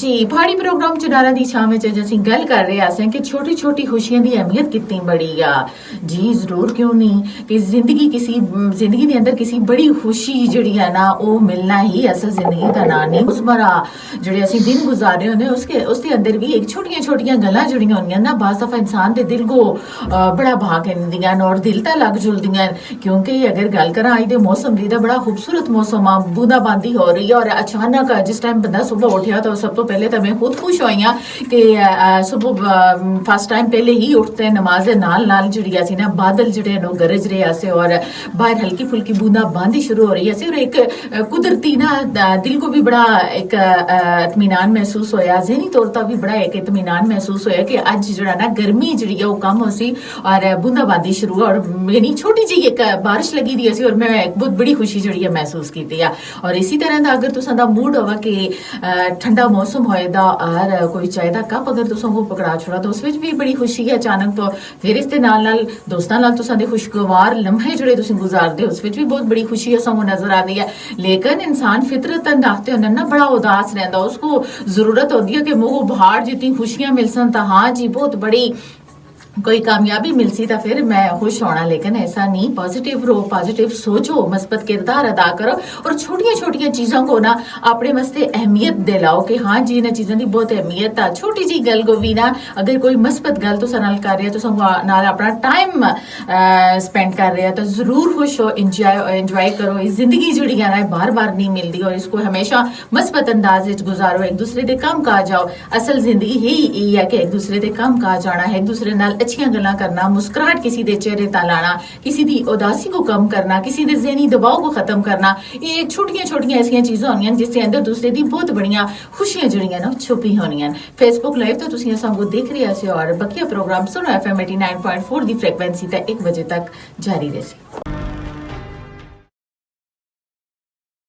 जी पहाड़ी प्रोग्राम चनारा दी छां विच ਅਸੀਂ ਗੱਲ ਕਰ ਰਹੇ ਹਾਂ कि छोटी छोटी खुशियां दी अहमियत कितनी बड़ी आ जी जरूर क्यों नहीं कि जिंदगी दे अंदर किसी बड़ी खुशी जिहड़ी है ना वो मिलना ही असल जिंदगी दा नाम नहीं रोजमर्रा जिहड़े ਅਸੀਂ दिन गुजार रहे होंदे उसके अंदर भी एक छोटियां छोटियां गल्लां जिहड़ियां होंदियां ना बास दफा इंसान दे दिल को बड़ा भा के दिंदियां और दिल ता लग जुलदियां क्योंकि अगर गल करां अज दे मौसम दी बड़ा खूबसूरत मौसम आ बूंदाबांदी हो रही है और अचानक जिस टाइम बंदा सुबह उठा तो सब तो पहले तो मैं खुद खुश हुई हाँ कि सुबह फर्स्ट टाइम पहले ही उठते नमाज दे नाल नाल जिहड़ी सी ना बादल जिहड़े नो गरज रहे से और बाहर हल्की फुल्की बूंदाबांदी शुरू हो रही है और एक कुदरती ना दिल को भी बड़ा एक इत्मीनान महसूस होया ज़हनी तौर पर भी बड़ा एक इत्मीनान महसूस होया कि अज जिहड़ा ना गर्मी जिहड़ी है वो कम हो सी और बूंदाबांदी शुरू है और यानी छोटी जी एक बारिश लगी दी सी और मैं एक बहुत बड़ी खुशी जिहड़ी है महसूस की है और इसी तरह का अगर तुसां दा मूड होवा कि ठंडा मौसम होएदा और कोई चाय दा कप अगर तुसां को पकड़ा छोड़ा तो उस विच भी बड़ी खुशी है अचानक तो फिर इस दे नाल नाल दोस्तां नाल तुसां दे खुशगवार लम्हे जिहड़े तुसीं गुजारदे उस विच भी बहुत बड़ी खुशी है सानू नजर आती है लेकिन इंसान फितरतन आखते होंदे ना बड़ा उदास रहंदा उसको जरूरत होती है कि मोह भार जितनी खुशियां मिलसन तो हाँ जी बहुत बड़ी कोई कामयाबी मिलसी तो फिर मैं खुश होना लेकिन ऐसा नहीं पॉजिटिव रहो पॉजिटिव सोचो मस्बत किरदार अदा करो और छोटिया छोटिया चीजों को ना अपने वास्ते अहमियत दिलाओ कि हाँ जी इन चीजों की बहुत अहमियत है छोटी जी गल को भी ना अगर कोई मस्बत गल तुसा नाल कर रहे तो नाल अपना टाइम स्पेंड कर रहे हैं तो जरूर खुश हो इंजॉय करो इस जिंदगी जुड़ी है ना बार बार नहीं मिलती और इसको हमेशा मस्बत अंदाज विच गुजारो एक दूसरे के काम काज आओ असल जिंदगी ही है कि एक दूसरे के काम काज आना है एक दूसरे नाल अच्छियां गल्लां करना मुस्कुराहट किसी दे चेहरे ता लाना किसी दी उदासी को कम करना किसी दे ज़हनी दबाव को खत्म करना ये छोटियां छोटियां ऐसी चीज़ां होंदियां जिसके अंदर दूसरे दी बहुत बड़ियां खुशियां जिहड़ियां ना छुपी होनियां फेसबुक लाइव तो तुसीं असां को देख रहे हो और बकिया प्रोग्राम सुनो FM 89.4 दी फ्रीक्वेंसी ते 1 बजे तक जारी रहे